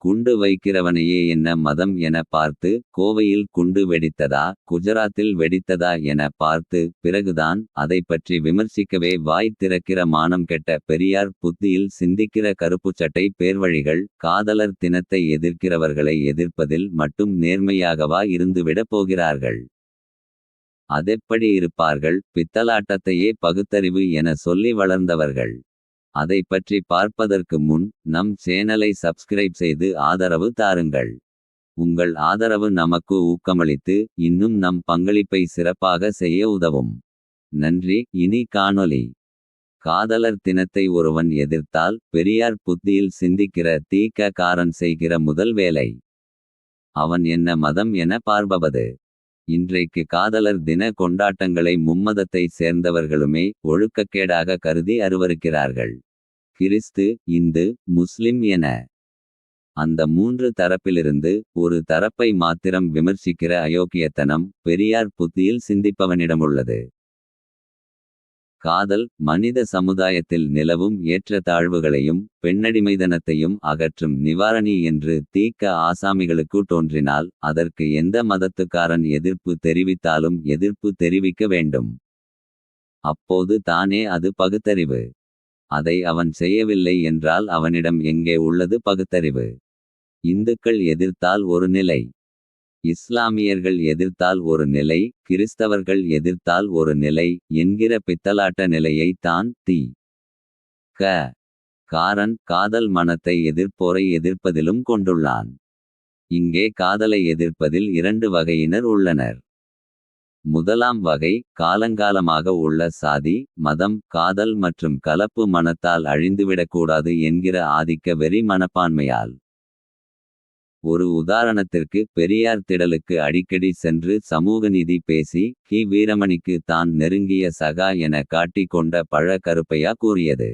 குண்டு வைக்கிறவனையே என்ன மதம் என பார்த்து, கோவையில் குண்டு வெடித்ததா குஜராத்தில் வெடித்ததா என பார்த்து, பிறகுதான் அதை பற்றி விமர்சிக்கவே வாய் திறக்கிற மானம் கெட்ட பெரியார் புத்தியில் சிந்திக்கிற கருப்புச்சட்டை பேர்வழிகள். காதலர் தினத்தை எதிர்க்கிறவர்களை எதிர்ப்பதில் மட்டும் நேர்மையாகவா இருந்துவிடப் போகிறார்கள்? அதெப்படி இருப்பார்கள்? பித்தலாட்டத்தையே பகுத்தறிவு என சொல்லி வளர்ந்தவர்கள். அதை பற்றி பார்ப்பதற்கு முன் நம் சேனலை சப்ஸ்கிரைப் செய்து ஆதரவு தாருங்கள். உங்கள் ஆதரவு நமக்கு ஊக்கமளித்து இன்னும் நம் பங்களிப்பை சிறப்பாக செய்ய உதவும். நன்றி. இனி காணொளி. காதலர் தினத்தை ஒருவன் எதிர்த்தால் பெரியார் புத்தியில் சிந்திக்கிற தி.க. காரன் செய்கிற முதல் வேலை அவன் என்ன மதம் என பார்ப்பது. இன்றைக்கு காதலர் தின கொண்டாட்டங்களை மும்மதத்தை சேர்ந்தவர்களுமே ஒழுக்கக்கேடாக கருதி அருவருக்கிறார்கள். கிறிஸ்து, இந்து, முஸ்லிம் என அந்த மூன்று தரப்பிலிருந்து ஒரு தரப்பை மாத்திரம் விமர்சிக்கிற அயோக்கியத்தனம் பெரியார் புத்தியில் சிந்திப்பவனிடமுள்ளது. காதல் மனித சமுதாயத்தில் நிலவும் ஏற்றத்தாழ்வுகளையும் பெண்ணடிமைதனத்தையும் அகற்றும் நிவாரணி என்று தி.க. ஆசாமிகளுக்கு தோன்றினால் அதற்கு எந்த மதத்துக்காரன் எதிர்ப்பு தெரிவித்தாலும் எதிர்ப்பு தெரிவிக்க வேண்டும். அப்போது தானே அது பகுத்தறிவு. அதை அவன் செய்யவில்லை என்றால் அவனிடம் எங்கே உள்ளது பகுத்தறிவு? இந்துக்கள் எதிர்த்தால் ஒரு நிலை, இஸ்லாமியர்கள் எதிர்த்தால் ஒரு நிலை, கிறிஸ்தவர்கள் எதிர்த்தால் ஒரு நிலை என்கிற பித்தலாட்ட நிலையை தான் தி.க. காரன் காதல் மனத்தை எதிர்ப்போரை எதிர்ப்பதிலும் கொண்டுள்ளான். இங்கே காதலை எதிர்ப்பதில் இரண்டு வகையினர் உள்ளனர். முதலாம் வகை காலங்காலமாக உள்ள சாதி மதம் காதல் மற்றும் கலப்பு மனத்தால் அழிந்துவிடக்கூடாது என்கிற ஆதிக்க வெறி மனப்பான்மையால். ஒரு உதாரணத்திற்கு பெரியார் திடலுக்கு அடிக்கடி சென்று சமூக நீதி பேசி கி. வீரமணிக்கு தான் நெருங்கிய சகா என காட்டிக் கொண்ட பழ. கருப்பையா கூறியது.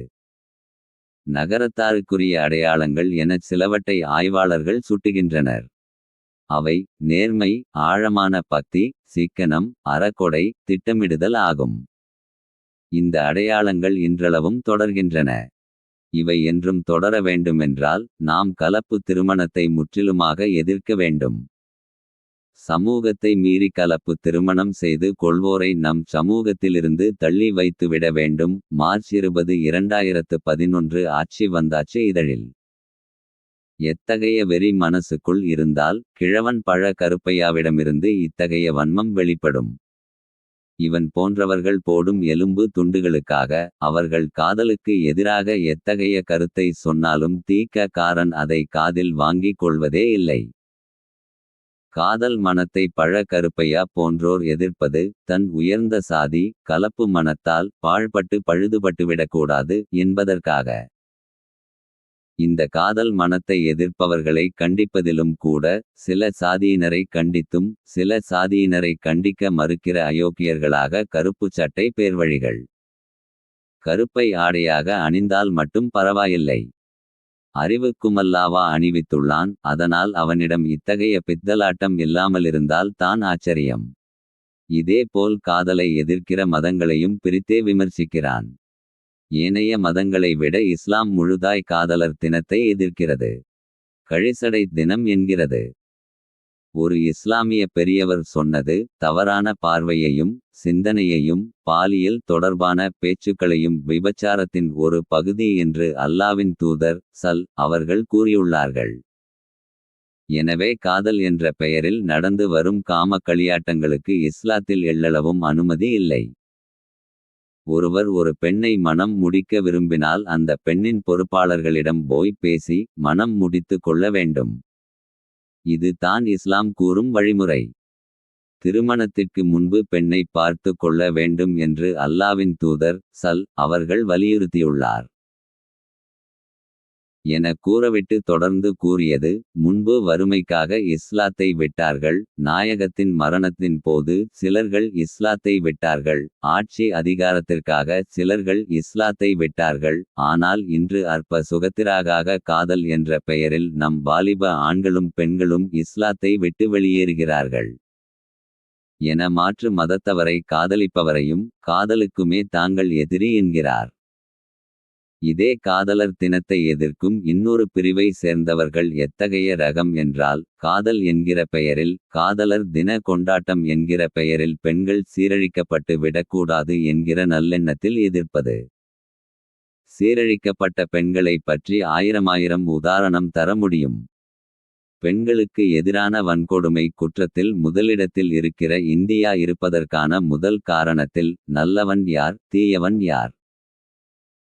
நகரத்தாருக்குரிய அடையாளங்கள் எனச் சிலவற்றை ஆய்வாளர்கள் சுட்டுகின்றனர். அவை நேர்மை, ஆழமான பக்தி, சிக்கனம், அறக்கொடை, திட்டமிடுதல் ஆகும். இந்த அடையாளங்கள் இன்றளவும் தொடர்கின்றன. இவை என்றும் தொடர வேண்டுமென்றால் நாம் கலப்பு திருமணத்தை முற்றிலுமாக எதிர்க்க வேண்டும். சமூகத்தை மீறி கலப்பு திருமணம் செய்து கொள்வோரை நம் சமூகத்திலிருந்து தள்ளி வைத்துவிட வேண்டும். மார்ச் 20, 2011 ஆட்சி வந்தாச்சு இதழில். எத்தகைய வெறி மனசுக்குள் இருந்தால் கிழவன் பழ. கருப்பையாவிடமிருந்து இத்தகைய வன்மம் வெளிப்படும். இவன் போன்றவர்கள் போடும் எலும்பு துண்டுகளுக்காக அவர்கள் காதலுக்கு எதிராக எத்தகைய கருத்தை சொன்னாலும் தி.க. காரன் அதை காதில் வாங்கிக் கொள்வதே இல்லை. காதல் மனத்தை பழ. கருப்பையா போன்றோர் எதிர்ப்பது தன் உயர்ந்த சாதி கலப்பு மனத்தால் பாழ்பட்டு பழுதுபட்டுவிடக்கூடாது என்பதற்காக. இந்த காதல் மனத்தை எதிர்ப்பவர்களை கண்டிப்பதிலும் கூட சில சாதியினரை கண்டித்தும் சில சாதியினரை கண்டிக்க மறுக்கிற அயோக்கியர்களாக கருப்பு சட்டை பேர்வழிகள். கருப்பை ஆடையாக அணிந்தால் மட்டும் பரவாயில்லை. அறிவுக்குமல்லாவா அணிவித்துள்ளான். அதனால் அவனிடம் இத்தகைய பித்தலாட்டம் இல்லாமலிருந்தால் தான் ஆச்சரியம். இதேபோல் காதலை எதிர்க்கிற மதங்களையும் பிரித்தே விமர்சிக்கிறான். ஏனைய மதங்களை விட இஸ்லாம் முழுதாய் காதலர் தினத்தை எதிர்க்கிறது. கழிசடை தினம் என்கிறது. ஒரு இஸ்லாமிய பெரியவர் சொன்னது தவறான பார்வையையும் சிந்தனையையும் பாலியல் தொடர்பான பேச்சுக்களையும் விபச்சாரத்தின் ஒரு பகுதி என்று அல்லாவின் தூதர் அவர்கள் கூறியுள்ளார்கள். எனவே காதல் என்ற பெயரில் நடந்து வரும் காம களியாட்டங்களுக்கு இஸ்லாத்தில் எள்ளளவும் அனுமதி இல்லை. ஒருவர் ஒரு பெண்ணை மணம் முடிக்க விரும்பினால் அந்த பெண்ணின் பொறுப்பாளர்களிடம் போய் பேசி மணம் முடித்து கொள்ள வேண்டும். இது தான் இஸ்லாம் கூறும் வழிமுறை. திருமணத்திற்கு முன்பு பெண்ணை பார்த்து கொள்ள வேண்டும் என்று அல்லாவின் தூதர் அவர்கள் வலியுறுத்தியுள்ளார் என கூறவிட்டு தொடர்ந்து கூறியது. முன்பு வறுமைக்காக இஸ்லாத்தை விட்டார்கள். நாயகத்தின் மரணத்தின் போது சிலர்கள் இஸ்லாத்தை விட்டார்கள். ஆட்சி அதிகாரத்திற்காக சிலர்கள் இஸ்லாத்தை விட்டார்கள். ஆனால் இன்று அற்ப சுகத்திற்காக காதல் என்ற பெயரில் நம் வாலிப ஆண்களும் பெண்களும் இஸ்லாத்தை விட்டு வெளியேறுகிறார்கள் என மாற்று மதத்தவரை காதலிப்பவரையும் காதலுக்குமே தாங்கள் எதிரி என்கிறார். இதே காதலர் தினத்தை எதிர்க்கும் இன்னொரு பிரிவை சேர்ந்தவர்கள் எத்தகைய ரகம் என்றால், காதல் என்கிற பெயரில் காதலர் தின கொண்டாட்டம் என்கிற பெயரில் பெண்கள் சீரழிக்கப்பட்டு விடக்கூடாது என்கிற நல்லெண்ணத்தில் எதிர்ப்பது. சீரழிக்கப்பட்ட பெண்களைப் பற்றி ஆயிரமாயிரம் உதாரணம் தர முடியும். பெண்களுக்கு எதிரான வன்கொடுமை குற்றத்தில் முதலிடத்தில் இருக்கிற இந்தியா இருப்பதற்கான முதல் காரணத்தில் நல்லவன் யார் தீயவன் யார்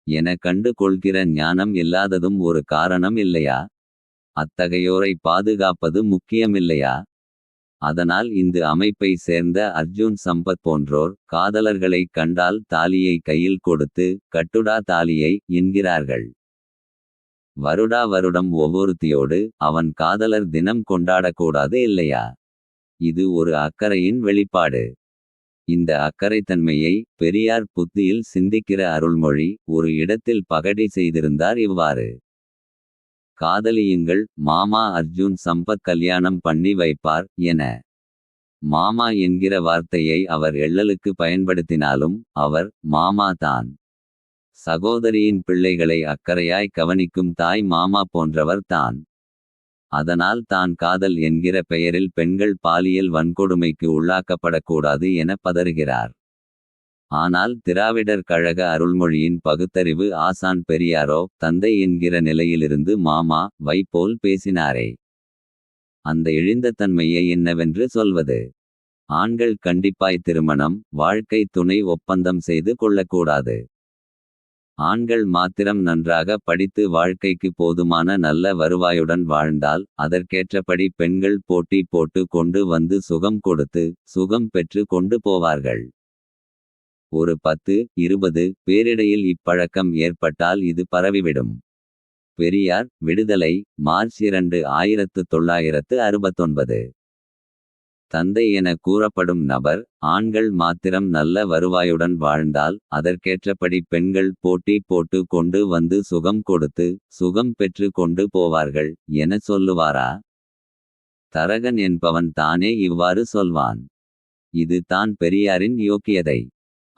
என கண்டு கொள்கிற ஞானம் இல்லாததும் ஒரு காரணம் இல்லையா? அத்தகையோரை பாதுகாப்பது முக்கியமில்லையா? அதனால் இந்து அமைப்பை சேர்ந்த அர்ஜுன் சம்பத் போன்றோர் காதலர்களை கண்டால் தாலியை கையில் கொடுத்து கட்டுடா தாலியை என்கிறார்கள். வருடா வருடம் ஒவ்வொருத்தியோடு அவன் காதலர் தினம் கொண்டாடக்கூடாது இல்லையா? இது ஒரு அக்கறையின் வெளிப்பாடு. இந்த அக்கறைத்தன்மையை பெரியார் புத்தியில் சிந்திக்கிற அருள்மொழி ஒரு இடத்தில் பகடி செய்திருந்தார் இவ்வாறு: காதலியுங்கள் மாமா அர்ஜுன் சம்பத் கல்யாணம் பண்ணி வைப்பார் என. மாமா என்கிற வார்த்தையை அவர் எள்ளலுக்கு பயன்படுத்தினாலும் அவர் மாமா தான். சகோதரியின் பிள்ளைகளை அக்கறையாய் கவனிக்கும் தாய் மாமா போன்றவர் தான். அதனால் தான் காதல் என்கிற பெயரில் பெண்கள் பாலியல் வன்கொடுமைக்கு உள்ளாக்கப்படக்கூடாது என பதறுகிறார். ஆனால் திராவிடர் கழக அருள்மொழியின் பகுத்தறிவு ஆசான் பெரியாரோ தந்தை என்கிற நிலையிலிருந்து மாமா வை போல் பேசினாரே. அந்த இழிந்த தன்மையை என்னவென்று சொல்வது? ஆண்கள் கண்டிப்பாய் திருமணம் வாழ்க்கை துணை ஒப்பந்தம் செய்து கொள்ளக்கூடாது. ஆண்கள் மாத்திரம் நன்றாக படித்து வாழ்க்கைக்கு போதுமான நல்ல வருவாயுடன் வாழ்ந்தால் அதற்கேற்றபடி பெண்கள் போட்டி போட்டு கொண்டு வந்து சுகம் கொடுத்து சுகம் பெற்று கொண்டு போவார்கள். ஒரு 10-20 பேரிடையில் இப்பழக்கம் ஏற்பட்டால் இது பரவிவிடும். பெரியார் விடுதலை மார்ச் 2, 1969. தந்தை என கூறப்படும் நபர் ஆண்கள் மாத்திரம் நல்ல வருவாயுடன் வாழ்ந்தால் அதற்கேற்றபடி பெண்கள் போட்டி போட்டு கொண்டு வந்து சுகம் கொடுத்து சுகம் பெற்று கொண்டு போவார்கள் என சொல்லுவாரா? தரகன் என்பவன் தானே இவ்வாறு சொல்வான். இது தான் பெரியாரின் யோக்கியதை.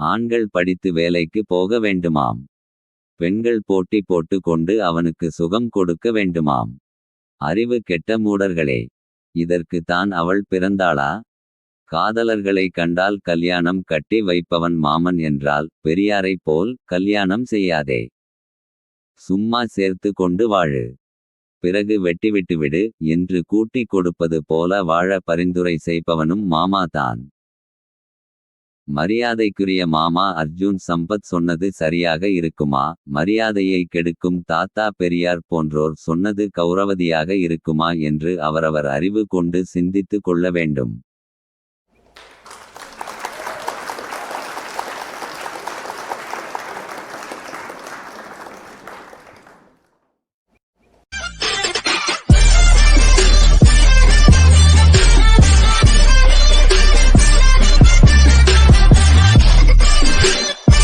ஆண்கள் படித்து வேலைக்கு போக வேண்டுமாம். பெண்கள் போட்டி போட்டு கொண்டு அவனுக்கு சுகம் கொடுக்க வேண்டுமாம். அறிவு கெட்ட மூடர்களே, இதற்கு தான் அவள் பிறந்தாளா? காதலர்களை கண்டால் கல்யாணம் கட்டி வைப்பவன் மாமன் என்றால் பெரியாரைப் போல் கல்யாணம் செய்யாதே. சும்மா சேர்த்து கொண்டு வாழு. பிறகு வெட்டிவிட்டுவிடு என்று கூட்டி கொடுப்பது போல வாழ பரிந்துரை செய்பவனும் மாமாதான். மரியாதைக்குரிய மாமா அர்ஜுன் சம்பத் சொன்னது சரியாக இருக்குமா? மரியாதையை கெடுக்கும் தாத்தா பெரியார் போன்றோர் சொன்னது கௌரவதியாக இருக்குமா என்று அவரவர் அறிவு கொண்டு சிந்தித்து கொள்ள வேண்டும்.